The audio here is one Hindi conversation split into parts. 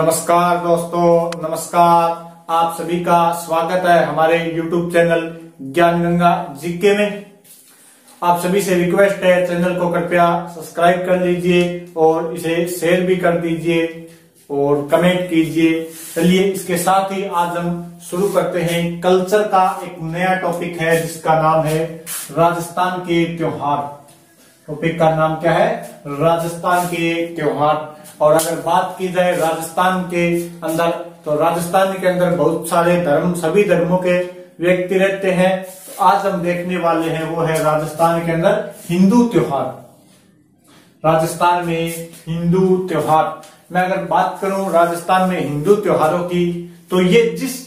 नमस्कार दोस्तों, नमस्कार। आप सभी का स्वागत है हमारे YouTube चैनल ज्ञान गंगा जीके में। आप सभी से रिक्वेस्ट है, चैनल को कृपया सब्सक्राइब कर लीजिए और इसे शेयर भी कर दीजिए और कमेंट कीजिए। चलिए इसके साथ ही आज हम शुरू करते हैं। कल्चर का एक नया टॉपिक है जिसका नाम है राजस्थान के त्योहार। टॉपिक का नाम क्या है? राजस्थान के त्योहार। और अगर बात की जाए राजस्थान के अंदर, तो राजस्थान के अंदर बहुत सारे धर्म, सभी धर्मों के व्यक्ति रहते हैं। तो आज हम देखने वाले हैं वो है राजस्थान के अंदर हिंदू त्योहार। राजस्थान में हिंदू त्योहार, मैं अगर बात करूं राजस्थान में हिंदू त्योहारों की, तो ये जिस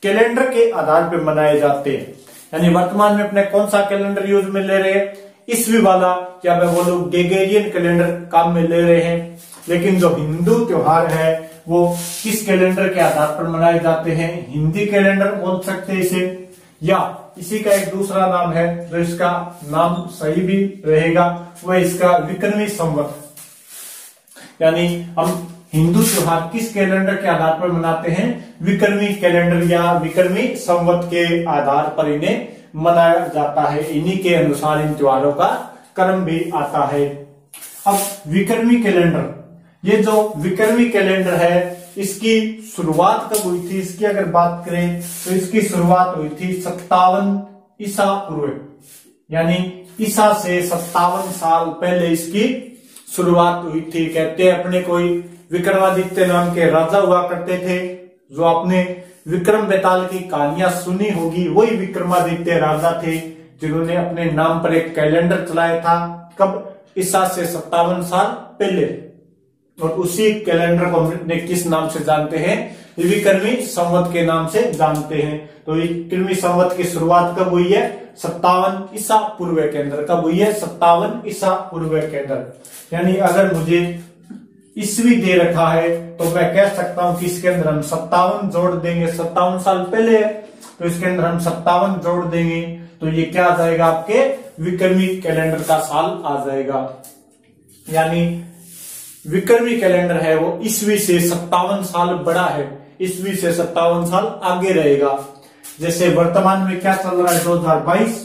कैलेंडर के आधार पर मनाए जाते हैं, यानी वर्तमान में अपने कौन सा कैलेंडर यूज में ले रहे हैं, ईस्वी वाला या मैं बोलूं ग्रेगोरियन कैलेंडर काम में ले रहे हैं। लेकिन जो हिंदू त्योहार है वो किस कैलेंडर के आधार पर मनाए जाते हैं? हिंदी कैलेंडर बोल सकते हैं इसे, या इसी का एक दूसरा नाम है जो इसका नाम सही भी रहेगा, वह इसका विक्रमी संवत। यानी हम हिंदू त्योहार किस कैलेंडर के आधार पर मनाते हैं? विक्रमी कैलेंडर या विक्रमी संवत के आधार पर इन्हें मनाया जाता है। इन्हीं के अनुसार इन त्योहारों का क्रम भी आता है। अब विक्रमी कैलेंडर, ये जो विक्रमी कैलेंडर है इसकी शुरुआत कब हुई थी? इसकी अगर बात करें तो इसकी शुरुआत हुई थी 57 ईसा पूर्व, यानी ईसा से 57 साल पहले इसकी शुरुआत हुई थी। कहते हैं अपने कोई विक्रमादित्य नाम के राजा हुआ करते थे, जो आपने विक्रम बेताल की कहानियां सुनी होगी, वही विक्रमादित्य राजा थे जिन्होंने अपने नाम पर एक कैलेंडर चलाया था। कब? ईसा से 57 साल पहले। और उसी कैलेंडर को हम किस नाम से जानते हैं? विक्रमी संवत के नाम से जानते हैं। तो विक्रमी संवत की शुरुआत कब हुई है? 57 ईसा पूर्व के अंदर। कब हुई है? 57 ईसा पूर्व के अंदर। यानी अगर मुझे ईस्वी दे रखा है तो मैं कह सकता हूं कि इसके अंदर हम 57 जोड़ देंगे। 57 साल पहले है तो इसके अंदर हम 57 जोड़ देंगे तो ये क्या आ जाएगा? आपके विक्रमी कैलेंडर का साल आ जाएगा। यानी विक्रमी कैलेंडर है वो ईस्वी से 57 साल बड़ा है, ईस्वी से 57 साल आगे रहेगा। जैसे वर्तमान में क्या चल रहा है? 2022।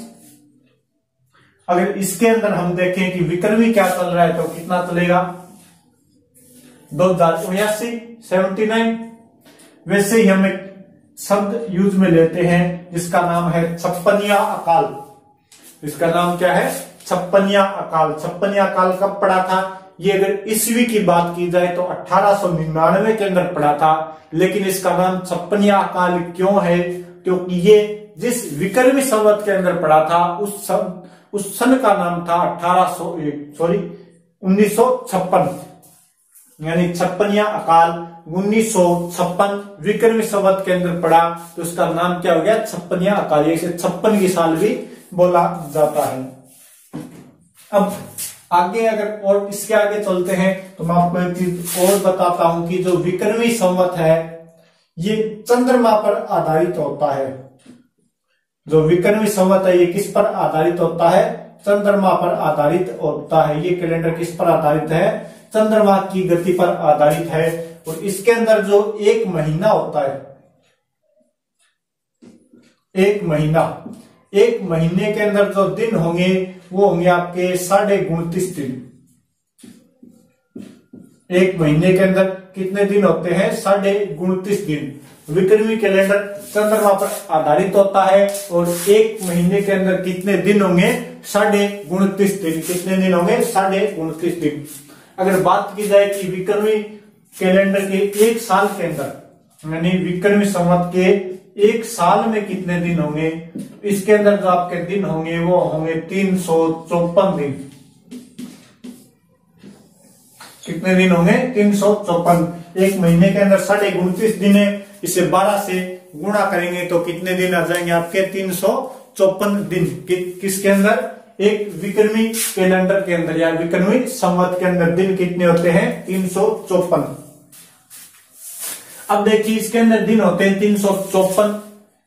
अगर इसके अंदर हम देखें कि विक्रमी क्या चल रहा है तो कितना चलेगा? 2079, 79। वैसे ही हम एक शब्द यूज में लेते हैं जिसका नाम है छप्पनिया अकाल। इसका नाम क्या है? छप्पनिया अकाल। छप्पनिया अकाल कब पड़ा था? ये अगर ईस्वी की बात की जाए तो 1899 के अंदर पड़ा था। लेकिन इसका नाम छप्पनिया अकाल क्यों है? क्योंकि ये जिस विक्रमी संवत के अंदर पड़ा था उस सन का नाम था 1956। यानी छप्पनिया अकाल 1956 विक्रमी संवत के अंदर पड़ा तो उसका नाम क्या हो गया? छप्पनिया अकाल। इसे 56 की साल भी बोला जाता है। अब आगे अगर और इसके आगे चलते हैं तो मैं आपको एक चीज और बताता हूं कि जो विक्रमी संवत है ये चंद्रमा पर आधारित होता है। जो विक्रमी संवत है ये किस पर आधारित होता है? चंद्रमा पर आधारित होता है। ये कैलेंडर किस पर आधारित है? चंद्रमा की गति पर आधारित है। और इसके अंदर जो एक महीना होता है, एक महीने के अंदर जो दिन होंगे वो होंगे आपके 29.5 दिन। एक महीने के अंदर कितने दिन होते हैं? 29.5 दिन। विक्रमी कैलेंडर चंद्रमा पर आधारित होता है और एक महीने के अंदर कितने दिन होंगे? 29.5 दिन। कितने दिन होंगे? 29.5 दिन। अगर बात की जाए कि विक्रमी कैलेंडर के एक साल के अंदर, यानी विक्रमी संवत के एक साल में कितने दिन होंगे, इसके अंदर जो आपके दिन होंगे वो होंगे 354 दिन। कितने दिन होंगे? 354। एक महीने के अंदर 29.5 दिन है, इसे 12 से गुणा करेंगे तो कितने दिन आ जाएंगे आपके? 354 दिन। किसके अंदर? एक विक्रमी कैलेंडर के अंदर या विक्रमी संवत के अंदर दिन कितने होते हैं? 354। अब देखिए इसके अंदर दिन होते हैं 354,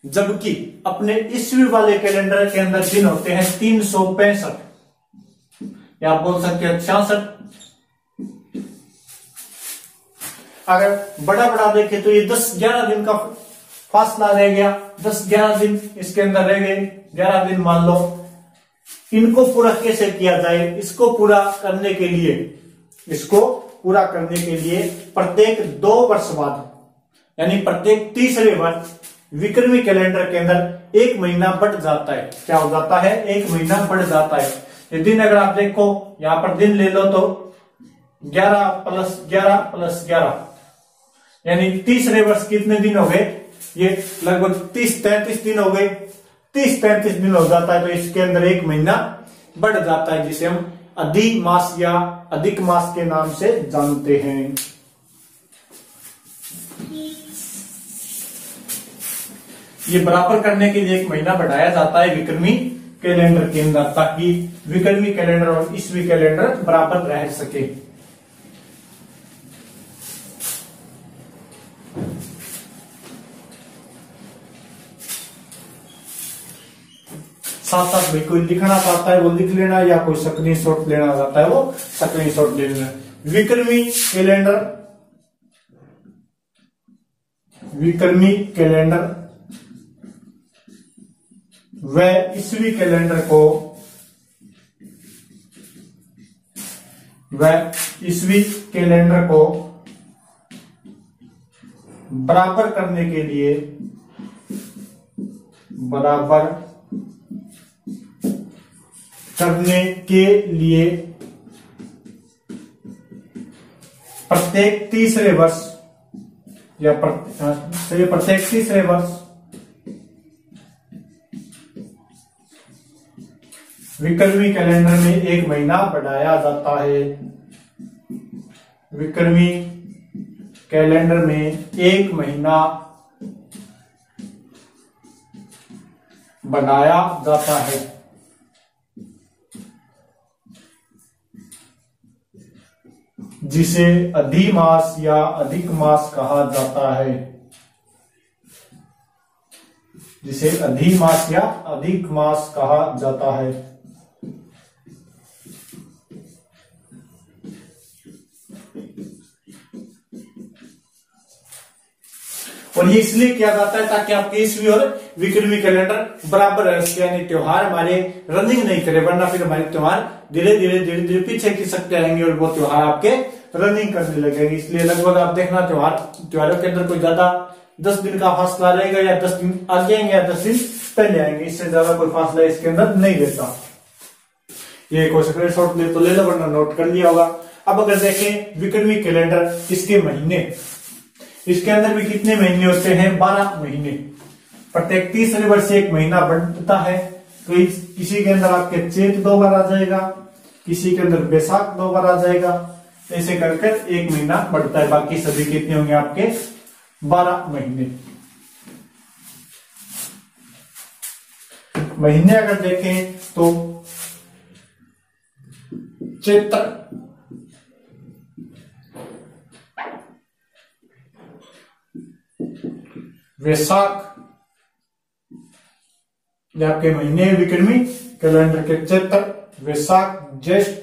जबकि अपने ईस्वी वाले कैलेंडर के अंदर दिन होते हैं 365 या आप बोल सकते हैं 66। अगर बड़ा बड़ा देखे तो ये 10-11 दिन का फासला रह गया, 10-11 दिन इसके अंदर रह गए, 11 दिन मान लो। इनको पूरा कैसे किया जाए? इसको पूरा करने के लिए प्रत्येक 2 वर्ष बाद, यानी प्रत्येक तीसरे वर्ष विक्रमी कैलेंडर के अंदर 1 महीना बढ़ जाता है। क्या हो जाता है? 1 महीना बढ़ जाता है। ये दिन अगर आप देखो, यहां पर दिन ले लो तो 11 + 11 + 11, यानी तीसरे वर्ष कितने दिन हो गए? ये लगभग 30-33 दिन हो गए। 30-33 दिन हो जाता है तो इसके अंदर 1 महीना बढ़ जाता है, जिसे हम अधिक मास या अधिक मास के नाम से जानते हैं। ये बराबर करने के लिए 1 महीना बढ़ाया जाता है विक्रमी कैलेंडर के अंदर, ताकि विक्रमी कैलेंडर और ईस्वी कैलेंडर बराबर रह सके। साथ साथ भाई कोई लिखना चाहता है वो लिख लेना, या कोई स्क्रीनशॉट लेना चाहता है वो स्क्रीनशॉट ले लेना। विक्रमी कैलेंडर व ईस्वी कैलेंडर को बराबर करने के लिए प्रत्येक तीसरे वर्ष विक्रमी कैलेंडर में 1 महीना बढ़ाया जाता है। विक्रमी कैलेंडर में 1 महीना बढ़ाया जाता है, जिसे अधिमास या अधिक मास कहा जाता है। और ये इसलिए किया जाता है ताकि आपके ईस्वी और विक्रमी कैलेंडर बराबर रहे, यानी त्योहार हमारे रनिंग नहीं करे, वरना फिर हमारे त्योहार धीरे धीरे पीछे खिसकते आएंगे और वो त्योहार आपके रनिंग करने लगेंगे। इसलिए लगभग आप देखना त्योहारों के अंदर कोई ज्यादा 10 दिन का फासला रहेगा, या 10 दिन आगे आएंगे या 10 दिन पहले आएंगे, इससे ज्यादा कोई फासला इसके अंदर नहीं रहता। ये कोई स्क्रीनशॉट ले तो ले लो, वरना नोट कर लिया होगा। अब अगर देखें विक्रमी कैलेंडर, इसके महीने, इसके अंदर भी कितने महीने होते हैं? 12 महीने। प्रत्येक तीसरे वर्ष 1 महीना बढ़ता है। तो किसी के अंदर आपके चैत 2 बार आ जाएगा, किसी के अंदर बैसाख 2 बार आ जाएगा, ऐसे करके 1 महीना बढ़ता है। बाकी सभी कितने होंगे आपके? 12 महीने। महीने अगर देखें तो चैत्र, वैशाख, ये आपके महीने विक्रमी कैलेंडर के। चैत्र, वैशाख, ज्येष्ठ,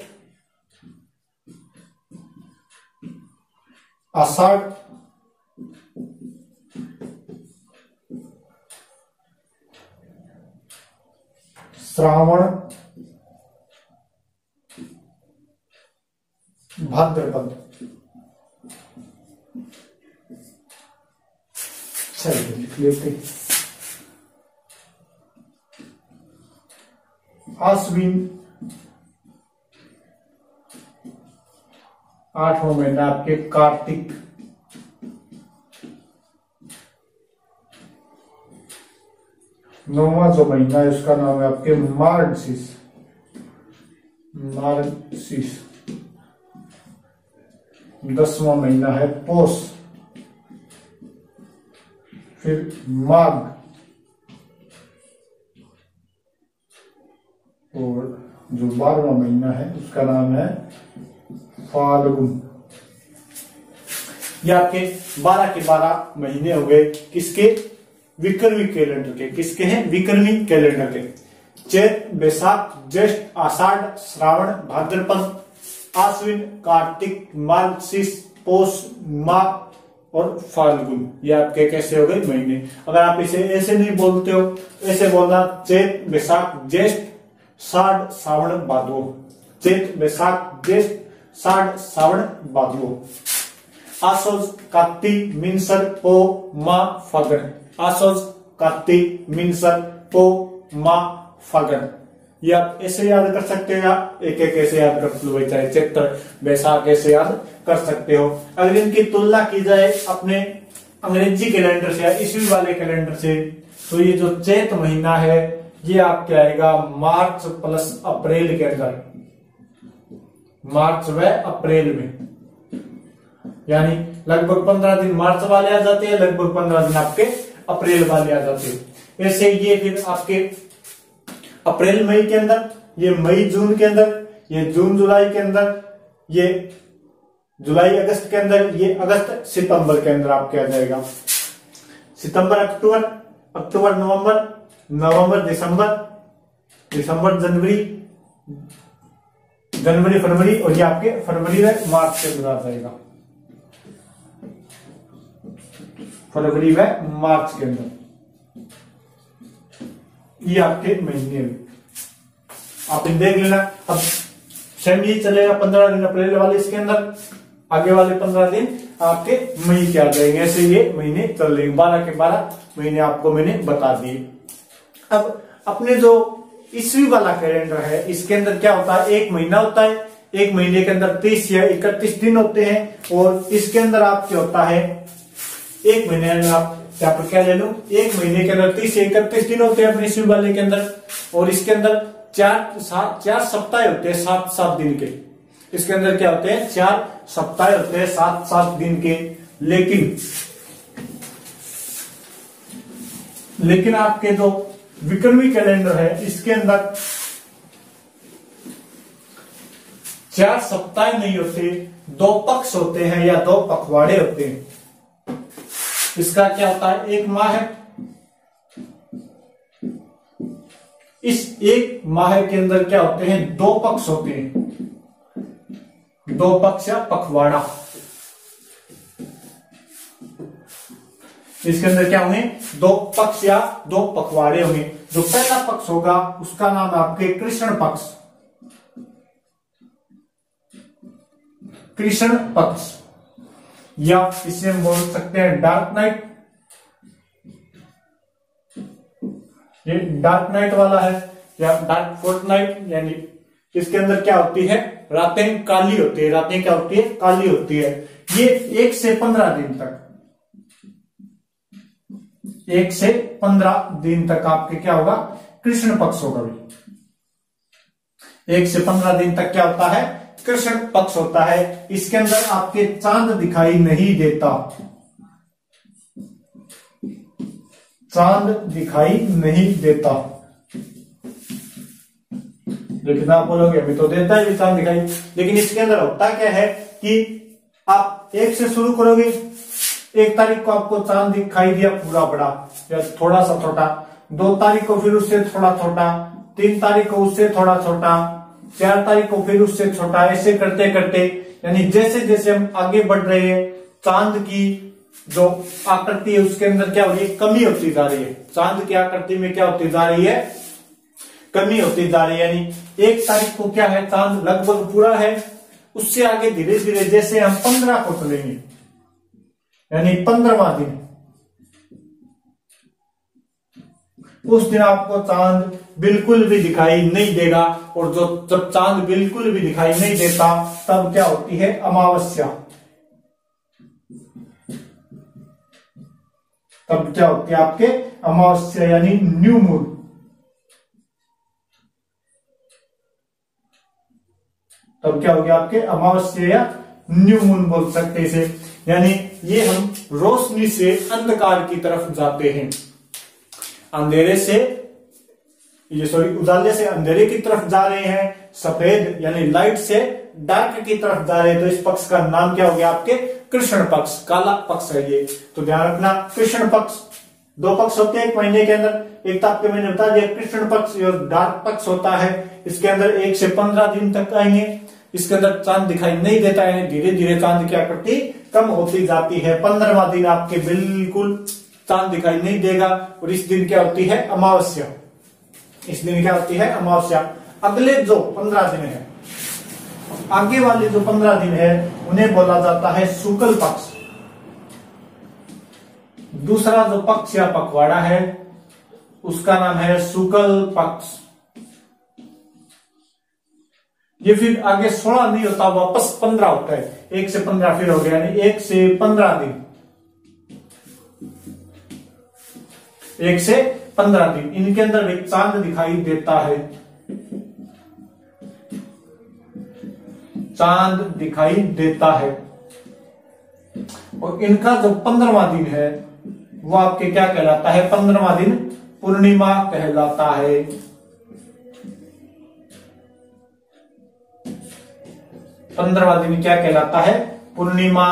आषाढ़, श्रावण, भाद्रपद। चलिए लिख लेते हैं। आश्विन, 8वां महीना आपके कार्तिक, 9वां जो महीना है उसका नाम है आपके मार्गशीर्ष। 10वां महीना है पौष, फिर माघ, और जो 12वां महीना है उसका नाम है फाल्गुन। ये आपके 12 के 12 महीने हो गए किसके? विक्रमी कैलेंडर के। किसके हैं? विक्रमी कैलेंडर के। चैत, बैसाख, ज्येष्ठ, आषाढ़, श्रावण, भाद्रपद, आश्विन, कार्तिक, मार्गशीर्ष, पौष, माघ, और फाल्गुन, ये आपके कैसे हो गए महीने। अगर आप इसे ऐसे नहीं बोलते हो, ऐसे बोलना चैत वैशाख ज्येष्ठ साढ़ सावण भादो, चैत वैशाख ज्येष्ठ साढ़ सावण भादो। आसोज कार्तिक मिनसर पो माह फागण, आसोज कार्तिक मिनसर पो माह फागण, ये आप ऐसे याद कर सकते हो या एक एक ऐसे याद कर लो, चाहे चैत्र वैशाख ऐसे याद कर सकते हो। अगर इनकी तुलना की जाए अपने अंग्रेजी कैलेंडर से या ईस्वी वाले कैलेंडर से, तो ये जो चैत महीना है ये आपके आएगा मार्च प्लस अप्रैल के अंदर, मार्च व अप्रैल में, यानी लगभग 15 दिन मार्च वाले आ जाते हैं, लगभग 15 दिन आपके अप्रैल वाले आ जाते हैं। ऐसे ये फिर आपके अप्रैल मई के अंदर, ये मई जून के अंदर, ये जून जुलाई के अंदर, ये जुलाई अगस्त के अंदर, ये अगस्त सितंबर के अंदर आपके आ जाएगा। सितंबर अक्टूबर, अक्टूबर नवंबर, नवंबर दिसंबर, दिसंबर जनवरी, जनवरी फरवरी, और ये आपके फरवरी में मार्च के अंदर आ जाएगा, फरवरी व मार्च के अंदर, ये आपके महीने में आप देख लेना। अब सेम ये चलेगा 15 दिन अप्रैल वाले, इसके अंदर आगे वाले 15 दिन आपके मई के आ जाएंगे। ऐसे ये महीने चल रहे, 12 के 12 महीने आपको मैंने बता दिए। अब अपने जो ईस्वी वाला कैलेंडर है, इसके अंदर क्या होता है, एक महीना होता है, एक महीने के अंदर 30 या 31 दिन होते हैं, और इसके अंदर आपके होता है एक महीने में आप यहाँ पर क्या ले लो, एक महीने के अंदर 30 से 31 दिन होते हैं अपने ईस्वी वाले के अंदर, और इसके अंदर चार सप्ताह होते हैं 7-7 दिन के। इसके अंदर क्या होते हैं, 4 सप्ताह होते हैं 7-7 दिन के। लेकिन आपके जो विक्रमी कैलेंडर है, इसके अंदर 4 सप्ताह नहीं होते, 2 पक्ष होते हैं या 2 पखवाड़े होते हैं। इसका क्या होता है, एक माह है, इस एक माह के अंदर क्या होते हैं, 2 पक्ष होते हैं, 2 पक्ष या पखवाड़ा। इसके अंदर क्या होंगे, 2 पक्ष या 2 पखवाड़े होंगे। जो पहला पक्ष होगा उसका नाम है आपके कृष्ण पक्ष, कृष्ण पक्ष, या इसे हम बोल सकते हैं डार्क नाइट। ये डार्क नाइट वाला है, या डार्क फोर्थ नाइट, यानी इसके अंदर क्या होती है, रातें काली होती है, रातें क्या होती है, काली होती है। ये 1 से 15 दिन तक, 1 से 15 दिन तक आपके क्या होगा, कृष्ण पक्ष होगा। 1 से 15 दिन तक क्या होता है, कृष्ण पक्ष होता है। इसके अंदर आपके चांद दिखाई नहीं देता, चांद दिखाई नहीं देता। लेकिन आप बोलोगे अभी तो देता है चांद दिखाई, लेकिन इसके अंदर होता क्या है कि आप 1 से शुरू करोगे, 1 तारीख को आपको चांद दिखाई दिया पूरा बड़ा या थोड़ा सा छोटा, 2 तारीख को फिर उससे थोड़ा छोटा, 3 तारीख को उससे थोड़ा छोटा, 4 तारीख को फिर उससे छोटा, ऐसे करते करते, यानी जैसे जैसे हम आगे बढ़ रहे हैं, चांद की जो आकृति है उसके अंदर क्या हो रही है, कमी होती जा रही है। चांद की आकृति में क्या होती जा रही है, कमी होती जा रही है। यानी 1 तारीख को क्या है, चांद लगभग पूरा है, उससे आगे धीरे धीरे जैसे हम 15 को चलेंगे, यानी 15वां दिन, उस दिन आपको चांद बिल्कुल भी दिखाई नहीं देगा। और जो जब चांद बिल्कुल भी दिखाई नहीं देता तब क्या होती है, अमावस्या। तब क्या होती है आपके अमावस्या, यानी न्यू मून। तब क्या हो गया आपके अमावस्या या न्यू मून बोल सकते हैं इसे। यानी ये हम रोशनी से अंधकार की तरफ जाते हैं, अंधेरे से उजाले से अंधेरे की तरफ जा रहे हैं, सफेद यानी लाइट से डार्क की तरफ जा रहे हैं। तो इस पक्ष का नाम क्या हो गया आपके, कृष्ण पक्ष, काला पक्ष है ये। तो ध्यान रखना, कृष्ण पक्ष, 2 पक्ष होते हैं एक महीने के अंदर। एक तो आपके मैंने बता दिया कृष्ण पक्ष और डार्क पक्ष होता है। इसके अंदर 1 से 15 दिन तक आएंगे। इसके अंदर चांद दिखाई नहीं देता है, धीरे धीरे चांद की आकृति कम होती जाती है। 15वां दिन आपके बिल्कुल चांद दिखाई नहीं देगा और इस दिन क्या होती है? अमावस्या। इस दिन क्या होती है? अमावस्या। अगले जो 15 दिन है, आगे वाले जो 15 दिन है उन्हें बोला जाता है शुक्ल पक्ष। दूसरा जो पक्ष या पखवाड़ा है उसका नाम है शुक्ल पक्ष। ये फिर आगे 16 नहीं होता, वापस 15 होता है। 1 से 15 फिर हो गया, यानी 1 से 15 दिन। 1 से 15 दिन इनके अंदर एक चांद दिखाई देता है। चांद दिखाई देता है और इनका जो 15वां दिन है वो आपके क्या कहलाता है? 15वां दिन पूर्णिमा कहलाता है। पंद्रहवां दिन क्या कहलाता है? पूर्णिमा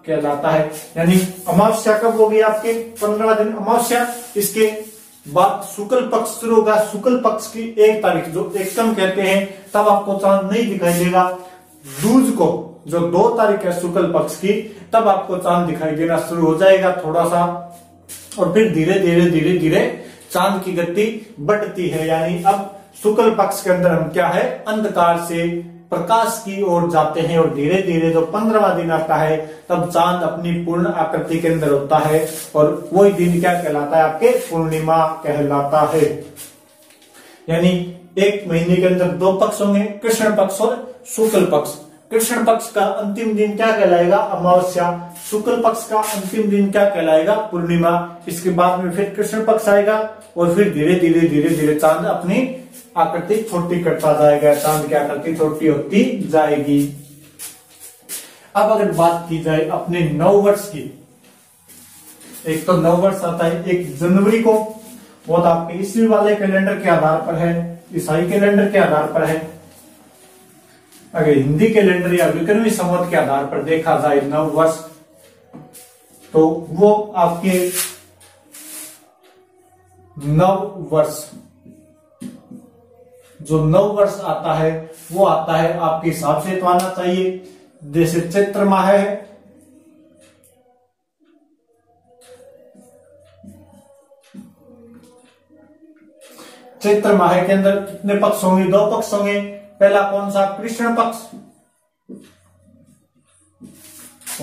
कहलाता है। यानी अमावस्या कब होगी आपके? 15वां दिन अमावस्या। इसके बाद शुक्ल पक्ष शुरू होगा। शुक्ल पक्ष की 1 तारीख जो एकम कहते हैं तब आपको चांद नहीं दिखाई देगा। दूज को जो 2 तारीख है शुक्ल पक्ष की, तब आपको चांद दिखाई देना शुरू हो जाएगा थोड़ा सा, और फिर धीरे धीरे चांद की गति बढ़ती है। यानी अब शुक्ल पक्ष के अंदर हम क्या है? अंधकार से प्रकाश की ओर जाते हैं और धीरे धीरे जो 15वां दिन आता है तब चांद अपनी पूर्ण आकृति के अंदर होता है और वही दिन क्या कहलाता है? आपके पूर्णिमा कहलाता है। यानी 1 महीने के अंदर 2 पक्ष होंगे, कृष्ण पक्ष और शुक्ल पक्ष। कृष्ण पक्ष का अंतिम दिन क्या कहलाएगा? अमावस्या। शुक्ल पक्ष का अंतिम दिन क्या कहलाएगा? पूर्णिमा। इसके बाद में फिर कृष्ण पक्ष आएगा और फिर धीरे धीरे चांद अपनी आकृति छोटी करता जाएगा। चांद की आकृति छोटी होती जाएगी। अब अगर बात की जाए अपने नववर्ष की, एक तो नववर्ष आता है 1 जनवरी को, वो तो आपके ईस्वी वाले कैलेंडर के आधार पर है, ईसाई कैलेंडर के आधार पर है। अगर हिंदी कैलेंडर या विक्रमी संवत के आधार पर देखा जाए नव वर्ष, तो वो आपके नव वर्ष, जो नव वर्ष आता है वो आता है आपके हिसाब से तो आना चाहिए। जैसे चैत्र माह है, चैत्र माह के अंदर कितने पक्ष होंगे? 2 पक्ष होंगे। पहला कौन सा? कृष्ण पक्ष,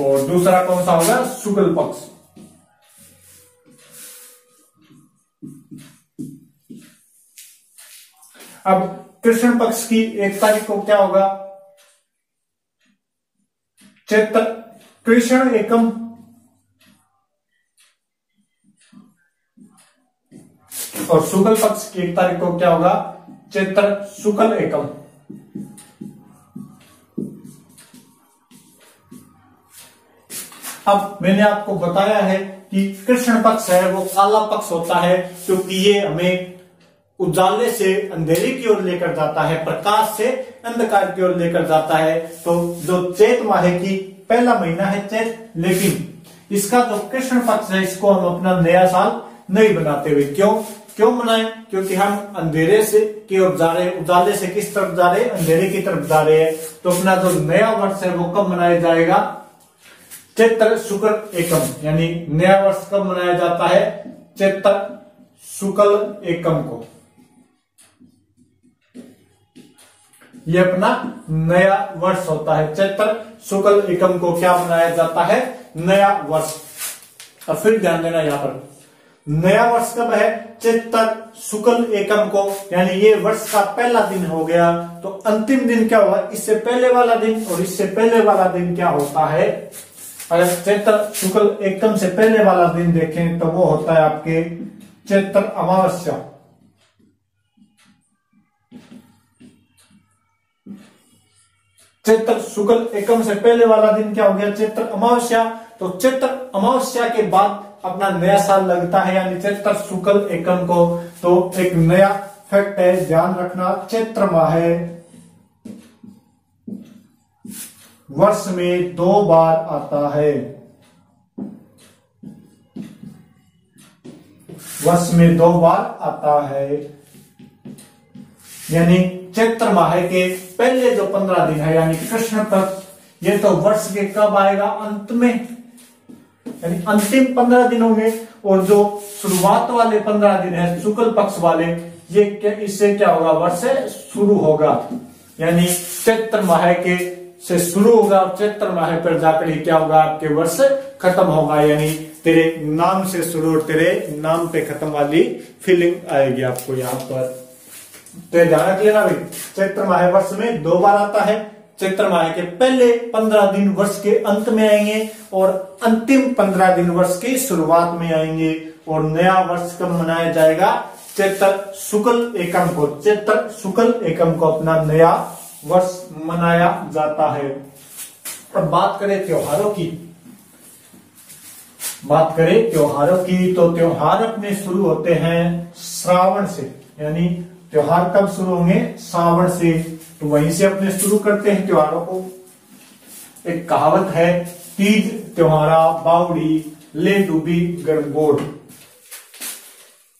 और दूसरा कौन सा होगा? शुक्ल पक्ष। अब कृष्ण पक्ष की 1 तारीख को क्या होगा? चैत्र कृष्ण एकम, और शुक्ल पक्ष की 1 तारीख को क्या होगा? चैत्र शुक्ल एकम। अब मैंने आपको बताया है कि कृष्ण पक्ष है वो काला पक्ष होता है, क्योंकि ये हमें उजाले से अंधेरे की ओर लेकर जाता है, प्रकाश से अंधकार की ओर लेकर जाता है। तो जो चैत माह की पहला महीना है चैत, लेकिन इसका जो कृष्ण पक्ष है इसको हम अपना नया साल नहीं बनाते हुए, क्यों मनाएं? क्योंकि हम अंधेरे से की ओर जा रहे हैं, उजाले से किस तरफ जा रहे हैं? अंधेरे की तरफ जा रहे हैं। तो अपना जो नया वर्ष है वो कब मनाया जाएगा? चैत्र शुक्ल एकम। यानी नया वर्ष कब मनाया जाता है? चैत्र शुक्ल एकम को। ये अपना नया वर्ष होता है। चैत्र शुक्ल एकम को क्या मनाया जाता है? नया वर्ष। और फिर ध्यान देना यहाँ पर, नया वर्ष कब है? चैत्र शुक्ल एकम को, यानी ये वर्ष का पहला दिन हो गया। तो अंतिम दिन क्या होगा? इससे पहले वाला दिन और इससे पहले वाला दिन क्या होता है? अगर चैत्र शुक्ल एकम से पहले वाला दिन देखें तो वो होता है आपके चैत्र अमावस्या। चैत्र शुक्ल एकम से पहले वाला दिन क्या हो गया? चैत्र अमावस्या। तो चैत्र अमावस्या के बाद अपना नया साल लगता है, यानी चैत्र शुक्ल एकम को। तो एक नया फैक्ट है, ध्यान रखना, चैत्र माह वर्ष में 2 बार आता है। वर्ष में 2 बार आता है, यानी चैत्र माह के पहले जो 15 दिन है, यानी कृष्ण पक्ष ये तो वर्ष के कब आएगा, अंत में, यानी अंतिम 15 दिन होंगे। और जो शुरुआत वाले 15 दिन है शुक्ल पक्ष वाले, ये क्या, इससे क्या होगा, वर्ष शुरू होगा, यानी चैत्र माह के से शुरू होगा और चैत्र माह पर जाकर ही क्या होगा, आपके वर्ष खत्म होगा, यानी तेरे नाम से शुरू और तेरे नाम पे खत्म वाली फीलिंग आएगी आपको यहाँ पर। तो ध्यान रख लेना भाई, चैत्र माह वर्ष में 2 बार आता है। चैत्र माह के पहले 15 दिन वर्ष के अंत में आएंगे और अंतिम 15 दिन वर्ष की शुरुआत में आएंगे। और नया वर्ष कब मनाया जाएगा, चैत्र शुक्ल एकम को, चैत्र शुक्ल एकम को अपना नया वर्ष मनाया जाता है। अब बात करें त्योहारों की, तो त्योहार अपने शुरू होते हैं श्रावण से, यानी त्योहार कब शुरू होंगे, श्रावण से। तो वहीं से अपने शुरू करते हैं त्योहारों को। एक कहावत है, तीज त्योहारा बावड़ी ले डूबी गणगौर।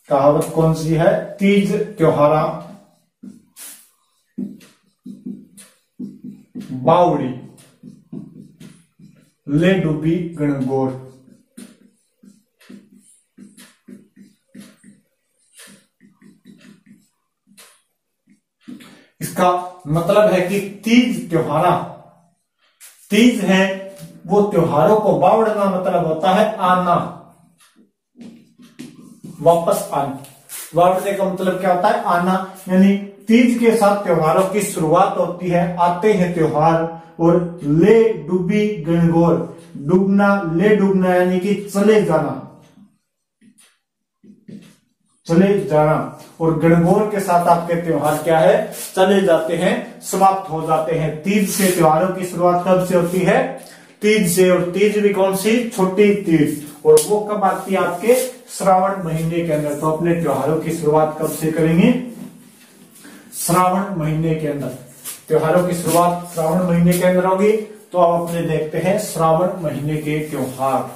कहावत कौन सी है, तीज त्योहारा बावड़ी ले डूबी गणगौर। इसका मतलब है कि तीज त्योहारा, तीज है वो त्योहारों को बावड़ना, मतलब होता है आना, वापस आना। बावड़ने का मतलब क्या होता है, आना, यानी तीज के साथ त्योहारों की शुरुआत होती है, आते हैं त्योहार। और ले डूबी गणगौर, डूबना, ले डूबना यानी कि चले जाना, चले जाना। और गणगौर के साथ आपके त्योहार क्या है, चले जाते हैं, समाप्त हो जाते हैं। तीज से त्योहारों की शुरुआत कब से होती है, तीज से। और तीज भी कौन सी, छोटी तीज, और वो कब आती है, आपके श्रावण महीने के अंदर। तो अपने त्योहारों की शुरुआत कब से करेंगे, श्रावण महीने के अंदर। त्योहारों की शुरुआत श्रावण महीने के अंदर होगी। तो अब अपने देखते हैं श्रावण महीने के त्योहार।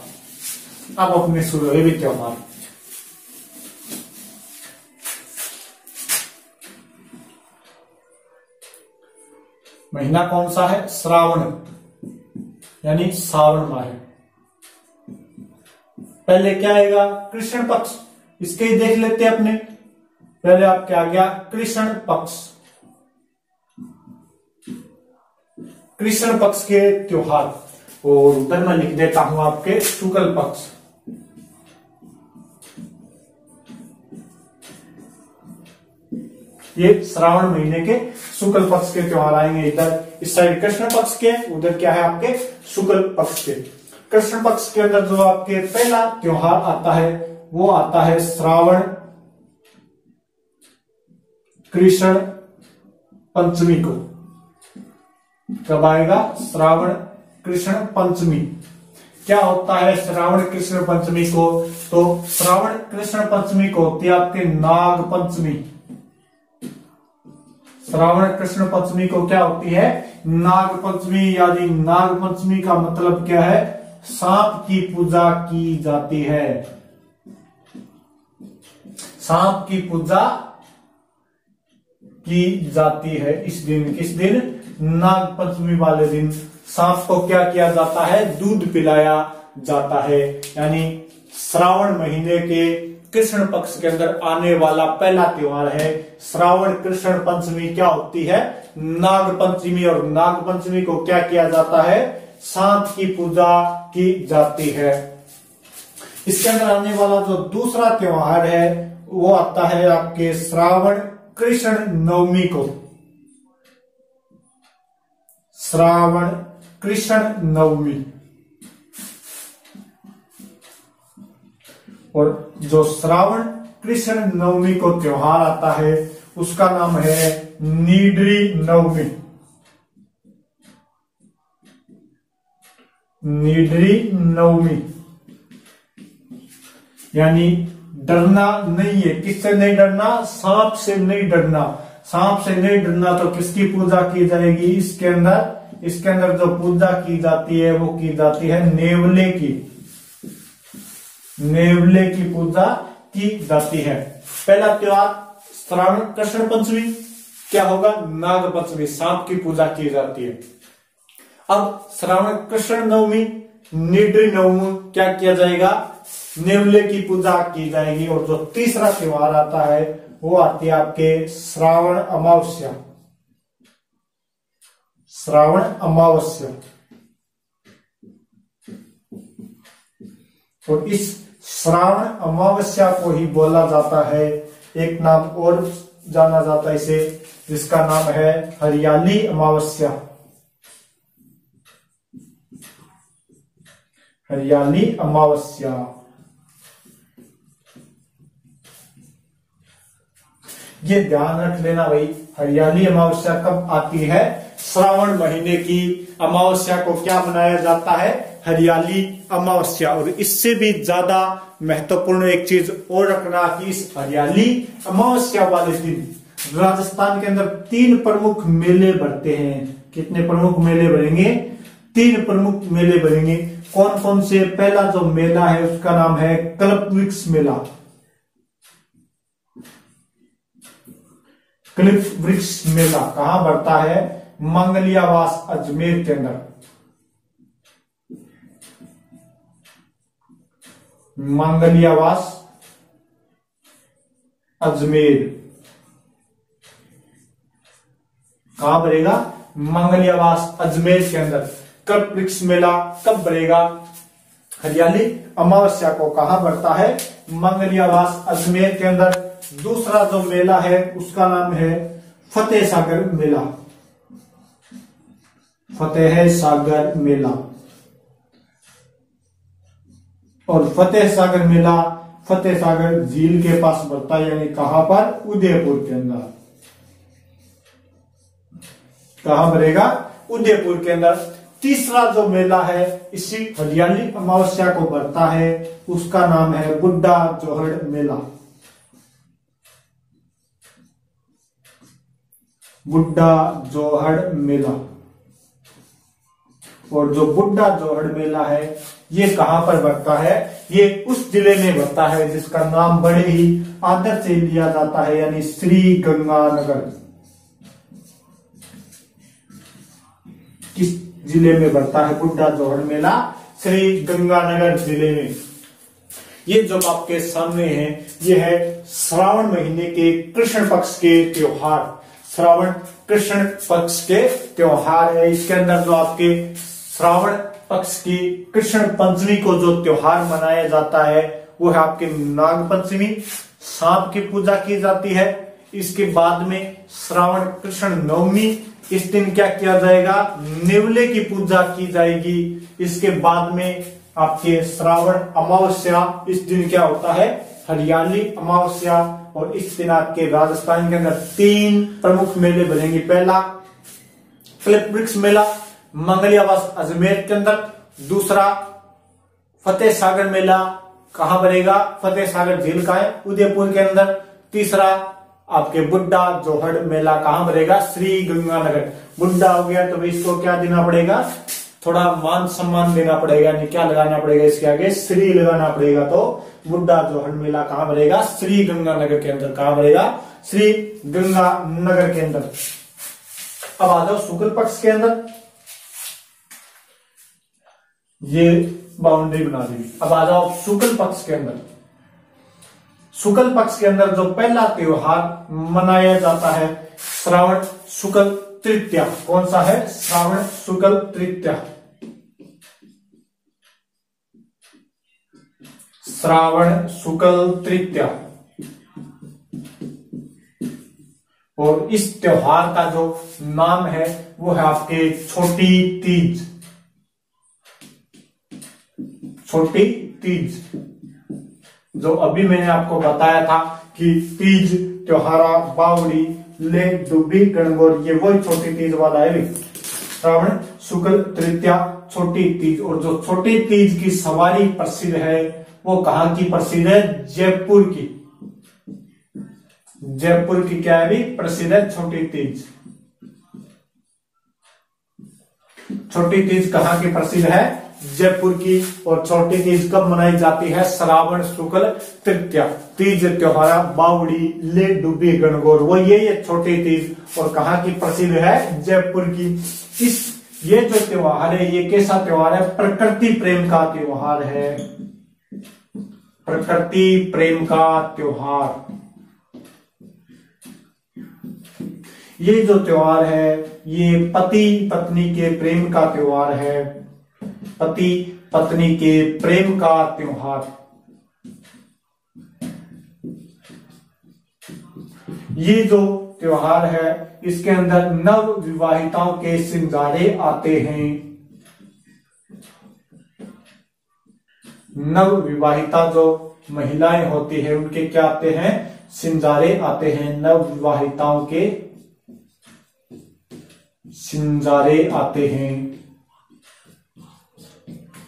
अब अपने शुरू हुए भी त्योहार, महीना कौन सा है, श्रावण, यानी श्रावण माह। पहले क्या आएगा, कृष्ण पक्ष, इसके ही देख लेते हैं अपने। पहले आपके आ गया कृष्ण पक्ष, कृष्ण पक्ष के त्योहार। और उधर मैं लिख देता हूं आपके शुक्ल पक्ष। ये श्रावण महीने के शुक्ल पक्ष के त्योहार आएंगे। इधर इस साइड कृष्ण पक्ष के, उधर क्या है आपके शुक्ल पक्ष के। कृष्ण पक्ष के अंदर जो आपके पहला त्योहार आता है वो आता है श्रावण कृष्ण पंचमी को। कब आएगा, श्रावण कृष्ण पंचमी। क्या होता है श्रावण कृष्ण पंचमी को, तो श्रावण कृष्ण पंचमी को होती है आपके नाग पंचमी। श्रावण कृष्ण पंचमी को क्या होती है, नाग पंचमी। यानी नाग पंचमी का मतलब क्या है, सांप की पूजा की जाती है। सांप की पूजा की जाती है इस दिन। किस दिन, नाग पंचमी वाले दिन सांप को क्या किया जाता है, दूध पिलाया जाता है। यानी श्रावण महीने के कृष्ण पक्ष के अंदर आने वाला पहला त्योहार है श्रावण कृष्ण पंचमी। क्या होती है, नाग पंचमी। और नाग पंचमी को क्या किया जाता है, सांप की पूजा की जाती है। इसके अंदर आने वाला जो दूसरा त्योहार है वो आता है आपके श्रावण कृष्ण नवमी को। श्रावण कृष्ण नवमी। और जो श्रावण कृष्ण नवमी को त्योहार आता है उसका नाम है नीडरी नवमी। नीडरी नवमी यानी डरना नहीं है। किससे नहीं डरना, सांप से नहीं डरना। सांप से नहीं डरना तो किसकी पूजा की जाएगी, इसके अंदर जो पूजा की जाती है वो की जाती है नेवले की। नेवले की पूजा की जाती है। पहला त्योहार श्रावण कृष्ण पंचमी, क्या होगा, नाग पंचमी, सांप की पूजा की जाती है। अब श्रावण कृष्ण नवमी, निड्री नवमी क्या किया जाएगा, नेवले की पूजा की जाएगी। और जो तीसरा त्योहार आता है वो आती है आपके श्रावण अमावस्या। श्रावण अमावस्या, और इस श्रावण अमावस्या को ही बोला जाता है, एक नाम और जाना जाता है इसे, जिसका नाम है हरियाली अमावस्या। हरियाली अमावस्या। ये ध्यान रख लेना भाई, हरियाली अमावस्या कब आती है, श्रावण महीने की अमावस्या को क्या मनाया जाता है, हरियाली अमावस्या। और इससे भी ज्यादा महत्वपूर्ण एक चीज और रखना कि इस हरियाली अमावस्या वाले दिन राजस्थान के अंदर 3 प्रमुख मेले भरते हैं। कितने प्रमुख मेले भरेंगे, 3 प्रमुख मेले भरेंगे। कौन कौन से, पहला जो मेला है उसका नाम है कल्पवृक्ष मेला। कल्पवृक्ष मेला कहां बढ़ता है, मंगलियावास अजमेर के अंदर। मंगलियावास अजमेर कहां बढ़ेगा, मंगलियावास अजमेर के अंदर। कल्पवृक्ष मेला कब बढ़ेगा, हरियाली अमावस्या को कहां बढ़ता है, मंगलियावास अजमेर के अंदर। दूसरा जो मेला है उसका नाम है फतेह सागर मेला। फतेह सागर मेला, और फतेह सागर मेला फतेह सागर झील के पास बढ़ता है, यानी कहां पर, उदयपुर के अंदर। कहां बढ़ेगा, उदयपुर के अंदर। तीसरा जो मेला है इसी हरियाली अमावस्या को बढ़ता है, उसका नाम है बुड्ढा जोहड़ मेला। बुड्ढा जोहड़ मेला। और जो बुड्ढा जोहड़ मेला है ये कहां पर बढ़ता है, ये उस जिले में बढ़ता है जिसका नाम बड़े ही आदर से लिया जाता है, यानी श्री गंगानगर। किस जिले में बढ़ता है बुड्ढा जोहड़ मेला, श्री गंगानगर जिले में। ये जो आपके सामने है ये है श्रावण महीने के कृष्ण पक्ष के त्योहार। श्रावण कृष्ण पक्ष के त्योहार है। इसके अंदर जो आपके श्रावण पक्ष की कृष्ण पंचमी को जो त्योहार मनाया जाता है वो है आपके नाग पंचमी। सांप की पूजा की जाती है। इसके बाद में श्रावण कृष्ण नवमी, इस दिन क्या किया जाएगा, नेवले की पूजा की जाएगी। इसके बाद में आपके श्रावण अमावस्या, इस दिन क्या होता है, हरियाली अमावस्या। और इस दिन आपके राजस्थान के अंदर 3 प्रमुख मेले बनेंगे। पहला कल्पवृक्ष मेला मंगलियावास अजमेर के अंदर। दूसरा फतेह सागर मेला कहां बनेगा, फतेह सागर झील का है, उदयपुर के अंदर। तीसरा आपके बुड्ढा जोहड़ मेला कहां बनेगा, श्री गंगानगर। बुड्ढा हो गया तो इसको क्या देना पड़ेगा, थोड़ा मान सम्मान देना पड़ेगा, यानी क्या लगाना पड़ेगा, इसके आगे श्री लगाना पड़ेगा। तो बुड्ढा जोहड़ मेला कहां बनेगा, श्री गंगानगर के अंदर। कहां बनेगा, श्री गंगानगर के अंदर। अब आ जाओ शुक्ल पक्ष के अंदर, ये बाउंड्री बना दी। अब आ जाओ शुक्ल पक्ष के अंदर। शुक्ल पक्ष के अंदर जो पहला त्योहार मनाया जाता है श्रावण शुक्ल तृतीया। कौन सा है, श्रावण शुक्ल तृतीया। श्रावण शुक्ल तृतीया। और इस त्योहार का जो नाम है वो है आपके छोटी तीज। छोटी तीज, जो अभी मैंने आपको बताया था कि तीज, त्योहारा, बावड़ी, ले, डुबी, गणगौर, ये वही छोटी तीज वाला है। श्रावण शुक्ल तृतीया, छोटी तीज। और जो छोटी तीज की सवारी प्रसिद्ध है वो कहां की प्रसिद्ध है, जयपुर की। जयपुर की क्या है भी प्रसिद्ध है छोटी तीज। छोटी तीज कहां की प्रसिद्ध है, जयपुर की। और छोटी तीज कब मनाई जाती है, श्रावण शुक्ल तृतीया। तीज, त्योहारा, बावड़ी, ले, डुबी, गणगौर, वो ये छोटी तीज। और कहां की प्रसिद्ध है, जयपुर की। इस ये जो त्योहार है ये कैसा त्योहार है? प्रकृति प्रेम का त्योहार है, प्रकृति प्रेम का त्योहार। ये जो त्योहार है ये पति पत्नी के प्रेम का त्योहार है, पति पत्नी के प्रेम का त्योहार। ये जो त्योहार है इसके अंदर नव विवाहिताओं के सिंगारे आते हैं। नव विवाहिता जो महिलाएं होती है उनके क्या आते हैं? सिंगारे आते हैं। नव विवाहिताओं के सिंगारे आते हैं।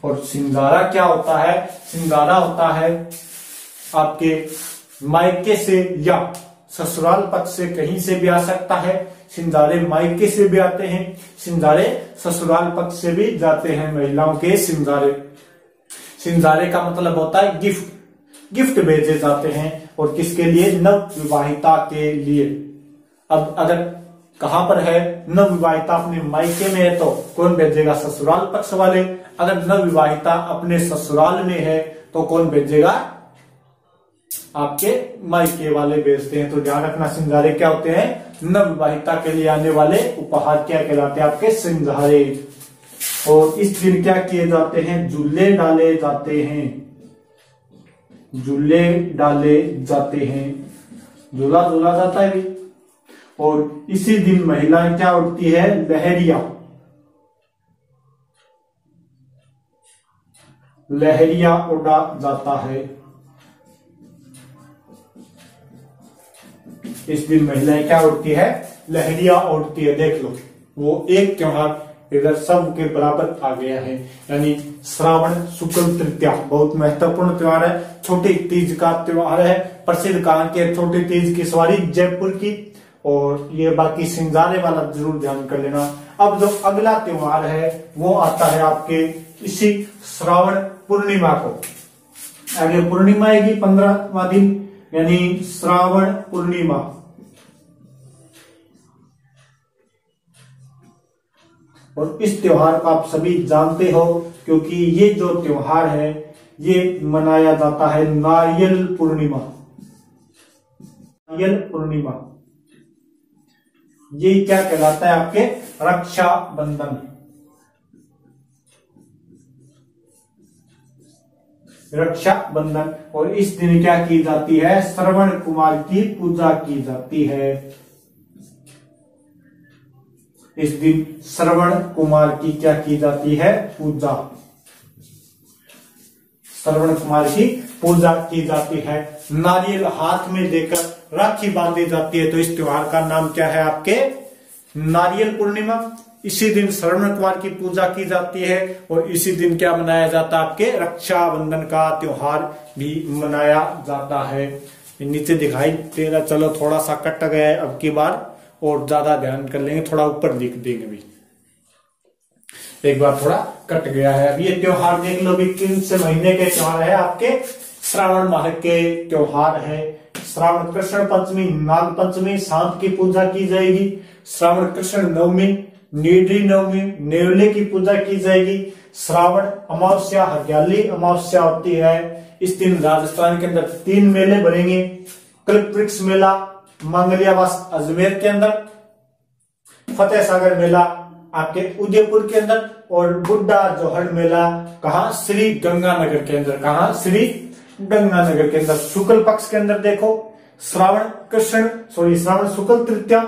और सिंगारा क्या होता है? सिंगारा होता है आपके मायके से या ससुराल पक्ष से कहीं से भी आ सकता है। सिंगारे मायके से भी आते हैं, सिंगारे ससुराल पक्ष से भी जाते हैं महिलाओं के सिंगारे। सिंगारे का मतलब होता है गिफ्ट, गिफ्ट भेजे जाते हैं। और किसके लिए? नव विवाहिता के लिए। अब अगर कहां पर है? नव विवाहिता अपने मायके में है तो कौन भेजेगा? ससुराल पक्ष वाले। अगर नव विवाहिता अपने ससुराल में है तो कौन भेजेगा? आपके मायके वाले भेजते हैं। तो ध्यान रखना, सिंगारे क्या होते हैं? नव विवाहिता के लिए आने वाले उपहार क्या कहलाते हैं? आपके सिंगारे। और इस दिन क्या किए जाते हैं? झूले डाले जाते हैं, झूले डाले जाते हैं, झूला झूला जाता है भी। और इसी दिन महिलाएं क्या उड़ती है? लहरिया, लहरिया उड़ा जाता है। इस दिन महिलाएं क्या उड़ती है? लहरिया उड़ती है। देख लो, वो एक त्योहार इधर सब के बराबर आ गया है। यानी श्रावण शुक्ल तृतीया बहुत महत्वपूर्ण त्योहार है। छोटी तीज का त्योहार है। प्रसिद्ध कहां के? छोटी तीज की सवारी जयपुर की। और ये बाकी सिंगारे वाला जरूर ध्यान कर लेना। अब जो अगला त्योहार है वो आता है आपके इसी श्रावण पूर्णिमा को। आगे पूर्णिमा आएगी 15वां दिन, यानी श्रावण पूर्णिमा। और इस त्योहार को आप सभी जानते हो क्योंकि ये जो त्योहार है ये मनाया जाता है नारियल पूर्णिमा। नारियल पूर्णिमा ये क्या कहलाता है? आपके रक्षा बंधन। रक्षा बंधन। और इस दिन क्या की जाती है? श्रवण कुमार की पूजा की जाती है। इस दिन श्रवण कुमार की क्या की जाती है? पूजा। श्रवण कुमार की पूजा की जाती है। नारियल हाथ में देकर राखी बांधी जाती है। तो इस त्योहार का नाम क्या है? आपके नारियल पूर्णिमा। इसी दिन श्रवण कुमार की पूजा की जाती है। और इसी दिन क्या मनाया जाता है? आपके रक्षाबंधन का त्योहार भी मनाया जाता है। नीचे दिखाई दे रहा, चलो थोड़ा सा कट गया है, अब की बार और ज्यादा ध्यान कर लेंगे, थोड़ा ऊपर लिख देंगे भी। एक बार थोड़ा कट गया है। अब ये त्योहार देख लो भी, किन से महीने के त्योहार है? आपके श्रावण माह के त्योहार है। श्रावण कृष्ण पंचमी, नाग पंचमी, सांप की पूजा की जाएगी। श्रावण कृष्ण नवमी, नीडी नवमी, नेवले की पूजा की जाएगी। श्रावण अमावस्या, हरियाली अमावस्या होती है। इस दिन राजस्थान के अंदर 3 मेले भरेंगे। कल्प वृक्ष मेला मंगलियावास अजमेर के अंदर, फतेह सागर मेला आपके उदयपुर के अंदर, और बुड्ढा जोहर मेला कहा? श्री गंगानगर के अंदर। कहा? श्री गंगानगर के अंदर। शुक्ल पक्ष के अंदर देखो, श्रावण शुक्ल तृतीया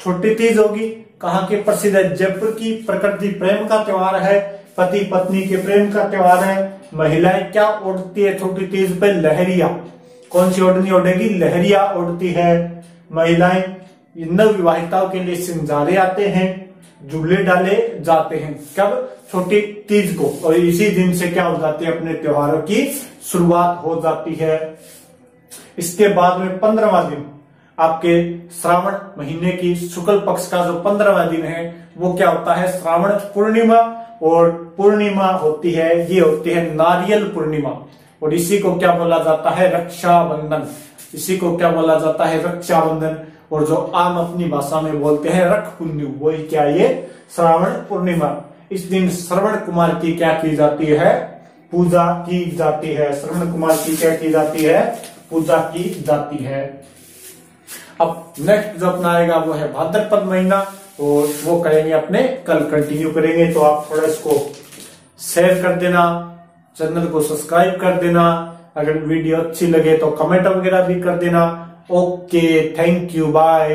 छोटी तीज होगी। कहाँ के? प्रसिद्ध है जयपुर की। प्रकृति प्रेम का त्योहार है, पति पत्नी के प्रेम का त्योहार है। महिलाएं क्या ओढ़ती है छोटी तीज पे? लहरिया। कौन सी ओढ़नी ओढ़ेगी? लहरिया ओढ़ती है महिलाएं। नव विवाहिताओं के लिए सिंगारे आते हैं, झूले डाले जाते हैं। कब? छोटी तीज को। और इसी दिन से क्या हो जाती है? अपने त्योहारों की शुरुआत हो जाती है। इसके बाद में 15वां दिन आपके श्रावण महीने की शुक्ल पक्ष का जो 15वां दिन है वो क्या होता है? श्रावण पूर्णिमा। और पूर्णिमा होती है, ये होती है नारियल पूर्णिमा। और इसी को क्या बोला जाता है? रक्षाबंधन। इसी को क्या बोला जाता है? रक्षाबंधन। और जो आम अपनी भाषा में बोलते हैं रख पुन्नु, वही क्या ये श्रावण पूर्णिमा। इस दिन श्रवण कुमार की क्या की जाती है, पूजा की जाती है। श्रवण कुमार की क्या की जाती है, पूजा की जाती है। अब नेक्स्ट जो अपना आएगा वो है भाद्रपद महीना, और वो करेंगे अपने कल कंटिन्यू करेंगे। तो आप थोड़ा इसको शेयर कर देना, चैनल को सब्सक्राइब कर देना, अगर वीडियो अच्छी लगे तो कमेंट वगैरह भी कर देना। Okay, thank you, bye.